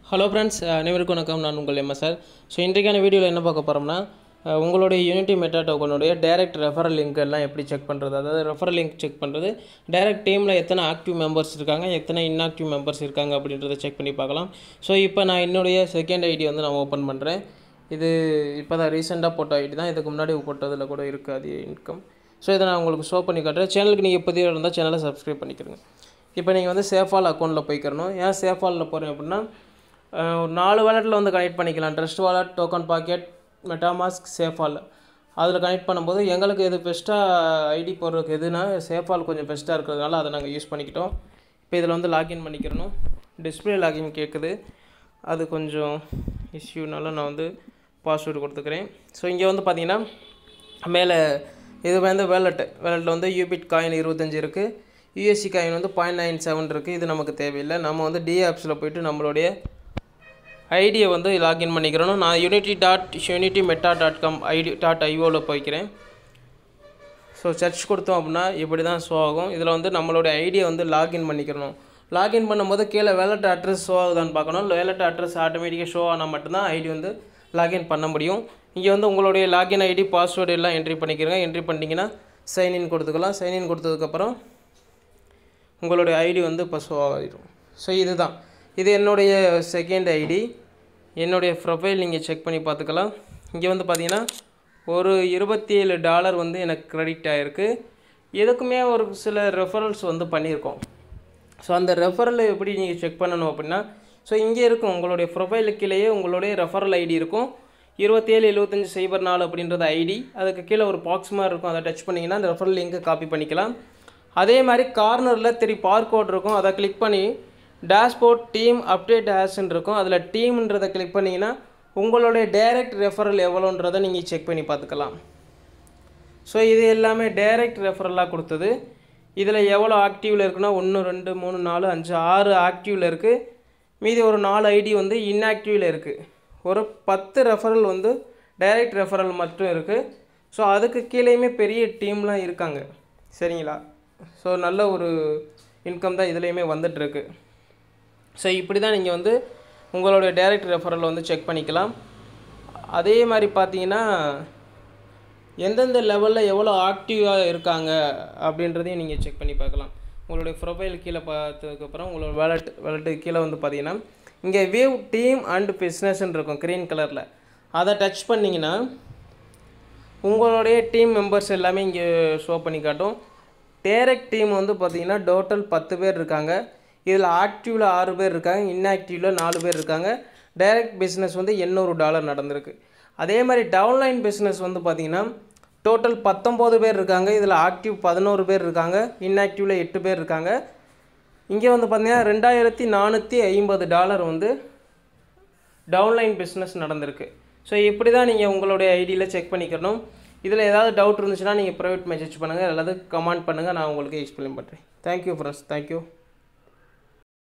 Hello friends, அனைவருக்கும் வணக்கம். நான் உங்கள் எம்எஸ்ஆர். ஸோ இன்றைக்கான வீடியோவில் என்ன பார்க்க போகிறோம்னா, உங்களுடைய யூனிட்டி மெட்டா டோக்கனுடைய டைரக்ட் ரெஃபரல் லிங்க் எல்லாம் எப்படி செக் பண்ணுறது, அதாவது ரெஃபரல் லிங்க் செக் பண்ணுறது, டைரக்ட் டீமில் எத்தனை ஆக்டிவ் மெம்பர்ஸ் இருக்காங்க, எத்தனை இன்ஆக்டிவ் மெம்பர்ஸ் இருக்காங்க அப்படின்றத செக் பண்ணி பார்க்கலாம். ஸோ இப்போ நான் என்னுடைய செகண்ட் ஐடி வந்து நான் ஓப்பன் பண்ணுறேன். இது இப்போ தான் ரீசெண்டாக போட்ட ஐடி தான், இதுக்கு முன்னாடி போட்டதில் கூட இருக்குது அது இன்கம். ஸோ இதை நான் உங்களுக்கு ஷோ பண்ணி காட்டுறேன். சேனலுக்கு நீங்கள் புதிய இருந்தால் சேனலை சப்ஸ்கிரைப் பண்ணிக்கிறேங்க. இப்போ நீங்கள் வந்து சேஃபால் அக்கௌண்ட்டில் போய்க்கிறணும். ஏன் சேஃபாலில் போகிறேன் அப்படின்னா, 4 வாலெட்டில் வந்து கனெக்ட் பண்ணிக்கலாம். Trust Wallet, TokenPocket, MetaMask, SafePal. அதில் கனெக்ட் பண்ணும்போது எங்களுக்கு எது பெஸ்ட்டாக ஐடி போடுறதுக்கு எதுனா சேஃபால் கொஞ்சம் பெஸ்ட்டாக இருக்கிறதுனால அதை நாங்கள் யூஸ் பண்ணிக்கிட்டோம். இப்போ இதில் வந்து லாகின் பண்ணிக்கிறணும். டிஸ்பிளே லாகின் கேட்குது, அது கொஞ்சம் இஷ்யூனால நான் வந்து பாஸ்வேர்டு கொடுத்துக்கிறேன். ஸோ இங்கே வந்து பார்த்தீங்கன்னா மேலே இது வந்து வேலெட்டில் வந்து யூபிட் காயின் 25 இருக்குது, யூஎஸ்சி காயின் வந்து 0.97 இருக்குது. இது நமக்கு தேவையில்லை. நம்ம வந்து டி ஆப்ஸில் போய்ட்டு நம்மளுடைய ஐடியை வந்து லாகின் பண்ணிக்கிறணும். நான் unity.unitymeta.com id.ioவில் போய்க்கிறேன். ஸோ சர்ச் கொடுத்தோம் அப்படின்னா இப்படி தான் ஷோ ஆகும். இதில் வந்து நம்மளுடைய ஐடியை வந்து லாகின் பண்ணிக்கிறணும். லாகின் பண்ணும்போது கீழே வேலெட் அட்ரஸ் ஷோ ஆகுதான்னு பார்க்கணும். வேலெட் அட்ரஸ் ஆட்டோமேட்டிக்காக ஷோ ஆனால் மட்டும்தான் ஐடி வந்து லாகின் பண்ண முடியும். இங்கே வந்து உங்களுடைய லாகின் ஐடி, பாஸ்வேர்டு எல்லாம் என்ட்ரி பண்ணிக்கிறேங்க. என்ட்ரி பண்ணிட்டீங்கன்னா சைன்இன் கொடுத்துக்கலாம். சைன்இன் கொடுத்ததுக்கப்புறம் உங்களுடைய ஐடி வந்து இப்போ ஷோ ஆகிடும். ஸோ இதுதான், இது என்னுடைய செகண்ட் ஐடி. என்னுடைய ப்ரொஃபைல் நீங்கள் செக் பண்ணி பார்த்துக்கலாம். இங்கே வந்து பார்த்தீங்கன்னா ஒரு $27 வந்து எனக்கு கிரெடிட் ஆகிருக்கு. எதுக்குமே ஒரு சில ரெஃபரல்ஸ் வந்து பண்ணியிருக்கோம். ஸோ அந்த ரெஃபரல் எப்படி நீங்கள் செக் பண்ணணும் அப்படின்னா, ஸோ இங்கே இருக்கும் உங்களுடைய ப்ரொஃபைலுக்குள்ளேயே உங்களுடைய ரெஃபரல் ஐடி இருக்கும். 277504 அப்படின்றது ஐடி. அதுக்கு கீழே ஒரு பாக்ஸ் மாதிரி இருக்கும், அதை டச் பண்ணிங்கன்னா அந்த ரெஃபரல் லிங்க்கை காப்பி பண்ணிக்கலாம். அதே மாதிரி கார்னரில் 3 பார்கோட் இருக்கும், அதை கிளிக் பண்ணி டேஷ்போர்ட் டீம் அப்டேட் ஹேஷ்ன்னு இருக்கும். அதில் டீம்ன்றதை கிளிக் பண்ணிங்கன்னா உங்களுடைய டைரக்ட் ரெஃபரல் எவ்வளோன்றதை நீங்கள் செக் பண்ணி பார்த்துக்கலாம். ஸோ இது எல்லாமே டைரக்ட் ரெஃபரலாக கொடுத்தது. இதில் எவ்வளோ ஆக்டிவில் இருக்குன்னா 1 2 3 4 5 6 ஆக்டிவில் இருக்குது. மீதி ஒரு 4 ஐடி வந்து இன்ஆக்டிவில் இருக்குது. ஒரு 10 ரெஃபரல் வந்து டைரக்ட் ரெஃபரல் மட்டும் இருக்குது. ஸோ அதுக்கு கீழேயுமே பெரிய டீம்லாம் இருக்காங்க. சரிங்களா? ஸோ நல்ல ஒரு இன்கம் தான் இதுலேயுமே வந்துட்டுருக்கு. ஸோ இப்படி தான் நீங்கள் வந்து உங்களுடைய டைரக்ட் ரெஃபரல் வந்து செக் பண்ணிக்கலாம். அதே மாதிரி பார்த்தீங்கன்னா எந்தெந்த லெவலில் எவ்வளோ ஆக்டிவாக இருக்காங்க அப்படின்றதையும் நீங்கள் செக் பண்ணி பார்க்கலாம். உங்களுடைய ப்ரொஃபைல் கீழே பார்த்ததுக்கப்புறம் உங்களோட வேலெட்டு கீழே வந்து பார்த்தீங்கன்னா இங்கே வியூ டீம் அண்ட் பிஸ்னஸ்ன்னு இருக்கும் க்ரீன் கலரில். அதை டச் பண்ணிங்கன்னா உங்களுடைய டீம் மெம்பர்ஸ் எல்லாமே இங்கே ஷோ பண்ணி காட்டும். டைரக்ட் டீம் வந்து பார்த்தீங்கன்னா டோட்டல் 10 பேர் இருக்காங்க. இதில் ஆக்டிவில் 6 பேர் இருக்காங்க, இன்ஆக்டிவில் 4 பேர் இருக்காங்க. டைரக்ட் பிஸ்னஸ் வந்து $800 நடந்திருக்கு. அதே மாதிரி டவுன்லைன் பிஸ்னஸ் வந்து பார்த்திங்கன்னா டோட்டல் 19 பேர் இருக்காங்க. இதில் ஆக்டிவ் 11 பேர் இருக்காங்க, இன்ஆக்டிவில் 8 பேர் இருக்காங்க. இங்கே வந்து பார்த்திங்கன்னா $2450 வந்து டவுன்லைன் பிஸ்னஸ் நடந்திருக்கு. ஸோ இப்படி தான் நீங்கள் உங்களுடைய ஐடியில் செக் பண்ணிக்கணும். இதில் ஏதாவது டவுட் இருந்துச்சுன்னா நீங்கள் ப்ரைவேட் மெசேஜ் பண்ணுங்கள், அல்லது கமெண்ட் பண்ணுங்கள், நான் உங்களுக்கு எக்ஸ்பிளைன் பண்ணுறேன். Thank you friends, thank you.